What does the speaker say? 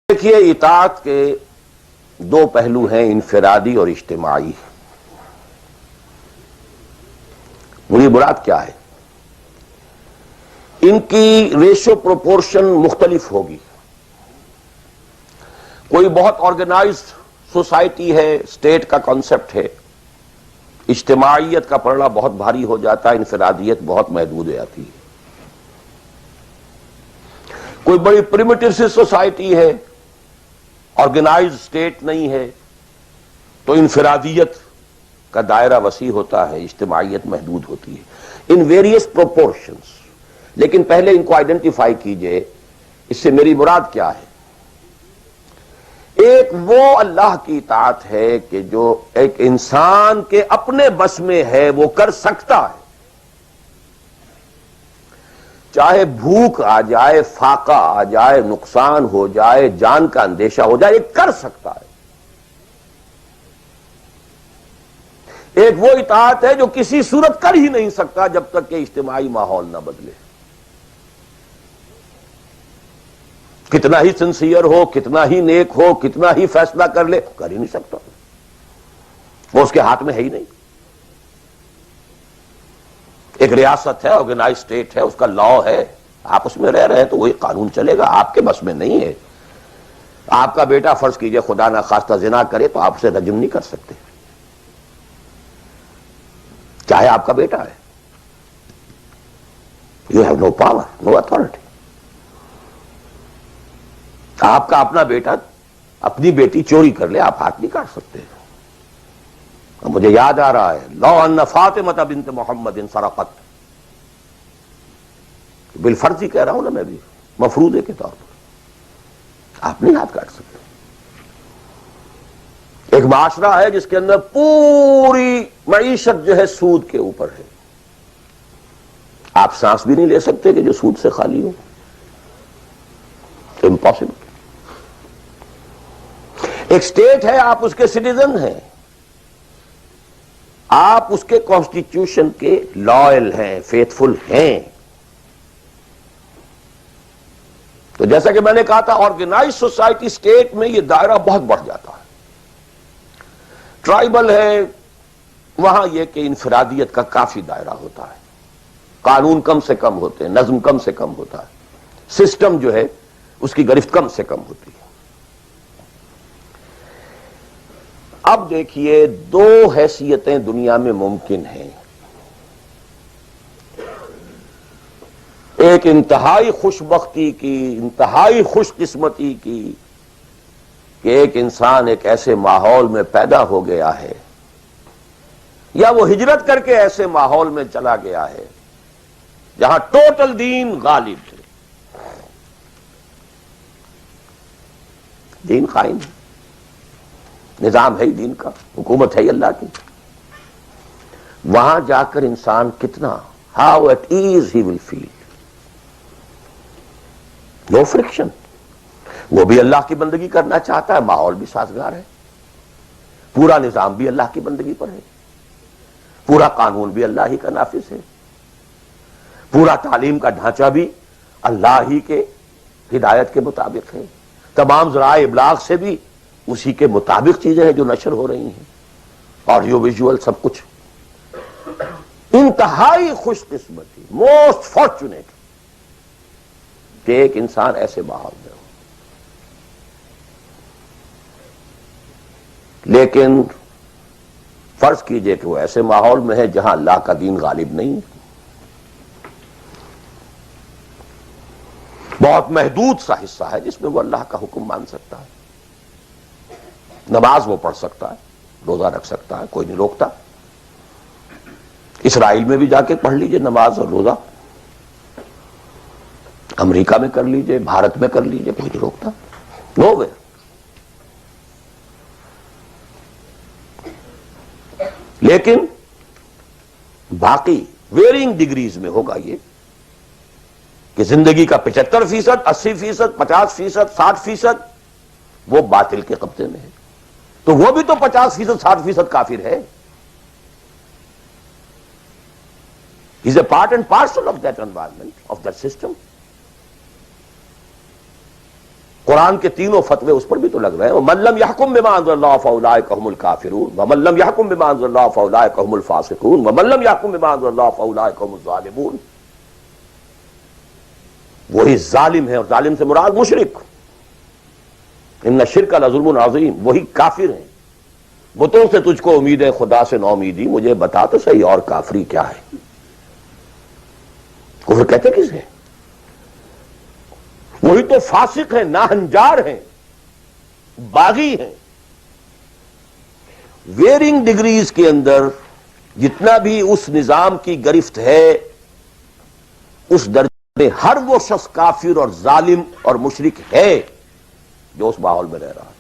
دیکھیے، اطاعت کے دو پہلو ہیں، انفرادی اور اجتماعی۔ میری مراد کیا ہے؟ ان کی ریشو پروپورشن مختلف ہوگی۔ کوئی بہت آرگنائزڈ سوسائٹی ہے، اسٹیٹ کا کانسیپٹ ہے، اجتماعیت کا پلڑا بہت بھاری ہو جاتا ہے، انفرادیت بہت محدود ہو جاتی ہے۔ کوئی بڑی پریمیٹیو سی سوسائٹی ہے، آرگنائزڈ اسٹیٹ نہیں ہے، تو انفرادیت کا دائرہ وسیع ہوتا ہے، اجتماعیت محدود ہوتی ہے، ان ویریس پروپورشنز۔ لیکن پہلے ان کو آئیڈینٹیفائی کیجئے، اس سے میری مراد کیا ہے؟ ایک وہ اللہ کی اطاعت ہے کہ جو ایک انسان کے اپنے بس میں ہے، وہ کر سکتا ہے، چاہے بھوک آ جائے، فاقہ آ جائے، نقصان ہو جائے، جان کا اندیشہ ہو جائے، یہ کر سکتا ہے۔ ایک وہ اطاعت ہے جو کسی صورت کر ہی نہیں سکتا جب تک کہ اجتماعی ماحول نہ بدلے۔ کتنا ہی سنسیئر ہو، کتنا ہی نیک ہو، کتنا ہی فیصلہ کر لے، کر ہی نہیں سکتا، وہ اس کے ہاتھ میں ہے ہی نہیں۔ ایک ریاست ہے، آرگنائز اسٹیٹ ہے، اس کا لا ہے، آپ اس میں رہ رہے ہیں تو وہی قانون چلے گا، آپ کے بس میں نہیں ہے۔ آپ کا بیٹا فرض کیجئے خدا نخواستہ زنا کرے تو آپ اسے رجم نہیں کر سکتے، چاہے آپ کا بیٹا ہے۔ You have no power, no authority. آپ کا اپنا بیٹا اپنی بیٹی چوری کر لے، آپ ہاتھ نہیں کاٹ سکتے۔ مجھے یاد آ رہا ہے، لو ان فاطمہ بنت محمد سرقت، بالفرض ہی کہہ رہا ہوں نا میں بھی، مفروضے کے طور پر آپ نہیں ہاتھ کاٹ سکتے۔ ایک معاشرہ ہے جس کے اندر پوری معیشت جو ہے سود کے اوپر ہے، آپ سانس بھی نہیں لے سکتے کہ جو سود سے خالی ہو، امپاسبل۔ ایک اسٹیٹ ہے، آپ اس کے سٹیزن ہیں، آپ اس کے کانسٹیٹیوشن کے لائل ہیں، فیتھفل ہیں۔ تو جیسا کہ میں نے کہا تھا، آرگنائز سوسائٹی اسٹیٹ میں یہ دائرہ بہت بڑھ جاتا ہے۔ ٹرائبل ہے، وہاں یہ کہ انفرادیت کا کافی دائرہ ہوتا ہے، قانون کم سے کم ہوتے ہیں، نظم کم سے کم ہوتا ہے، سسٹم جو ہے اس کی گرفت کم سے کم ہوتی ہے۔ اب دیکھیے، دو حیثیتیں دنیا میں ممکن ہیں۔ ایک انتہائی خوش بختی کی، انتہائی خوش قسمتی کی، کہ ایک انسان ایک ایسے ماحول میں پیدا ہو گیا ہے، یا وہ ہجرت کر کے ایسے ماحول میں چلا گیا ہے جہاں ٹوٹل دین غالب ہے، دین قائم ہے، نظام ہے ہی دین کا، حکومت ہے ہی اللہ کی۔ وہاں جا کر انسان کتنا how it is he will feel, no friction. وہ بھی اللہ کی بندگی کرنا چاہتا ہے، ماحول بھی سازگار ہے، پورا نظام بھی اللہ کی بندگی پر ہے، پورا قانون بھی اللہ ہی کا نافذ ہے، پورا تعلیم کا ڈھانچہ بھی اللہ ہی کے ہدایت کے مطابق ہے، تمام ذرائع ابلاغ سے بھی اسی کے مطابق چیزیں ہیں جو نشر ہو رہی ہیں، آڈیو ویژول سب کچھ۔ انتہائی خوش قسمتی، موسٹ فارچونیٹ کہ ایک انسان ایسے ماحول میں ہو۔ لیکن فرض کیجئے کہ وہ ایسے ماحول میں ہے جہاں اللہ کا دین غالب نہیں، بہت محدود سا حصہ ہے جس میں وہ اللہ کا حکم مان سکتا ہے، نماز وہ پڑھ سکتا ہے، روزہ رکھ سکتا ہے، کوئی نہیں روکتا۔ اسرائیل میں بھی جا کے پڑھ لیجئے نماز اور روزہ، امریکہ میں کر لیجئے، بھارت میں کر لیجئے، کوئی نہیں روکتا، نو ویئر۔ لیکن باقی ویرینگ ڈگریز میں ہوگا یہ کہ زندگی کا 75%، 80%، 50%، 60% وہ باطل کے قبضے میں ہے، تو وہ بھی تو 50%، 60% کافر ہے۔ He is a part and parcel of that environment, of that system. قرآن کے تینوں فتوے اس پر بھی تو لگ رہے ہیں. وَمَن لَّمْ يَحْكُم بِمَا أَنزَلَ اللَّهُ فَأُولَٰئِكَ هُمُ الْكَافِرُونَ وَمَن لَّمْ يَحْكُم بِمَا أَنزَلَ اللَّهُ فَأُولَٰئِكَ هُمُ الْفَاسِقُونَ وَمَن لَّمْ يَحْكُم بِمَا أَنزَلَ اللَّهُ فَأُولَٰئِكَ هُمُ الظَّالِمُونَ. وہی ظالم ہے، اور ظالم سے مراد مشرک. ان الشرک لظلم عظیم، وہی کافر ہیں. بتوں سے تجھ کو امید ہے، خدا سے نا امیدی. مجھے بتا تو صحیح اور کافری کیا ہے؟ کفر کہتے کسے؟ وہی تو فاسق ہیں، ناہنجار ہیں، باغی ہیں. ویئرنگ ڈگریز کے اندر جتنا بھی اس نظام کی گرفت ہے، اس درجے میں ہر وہ شخص کافر اور ظالم اور مشرک ہے جو اس ماحول میں رہ رہا ہے.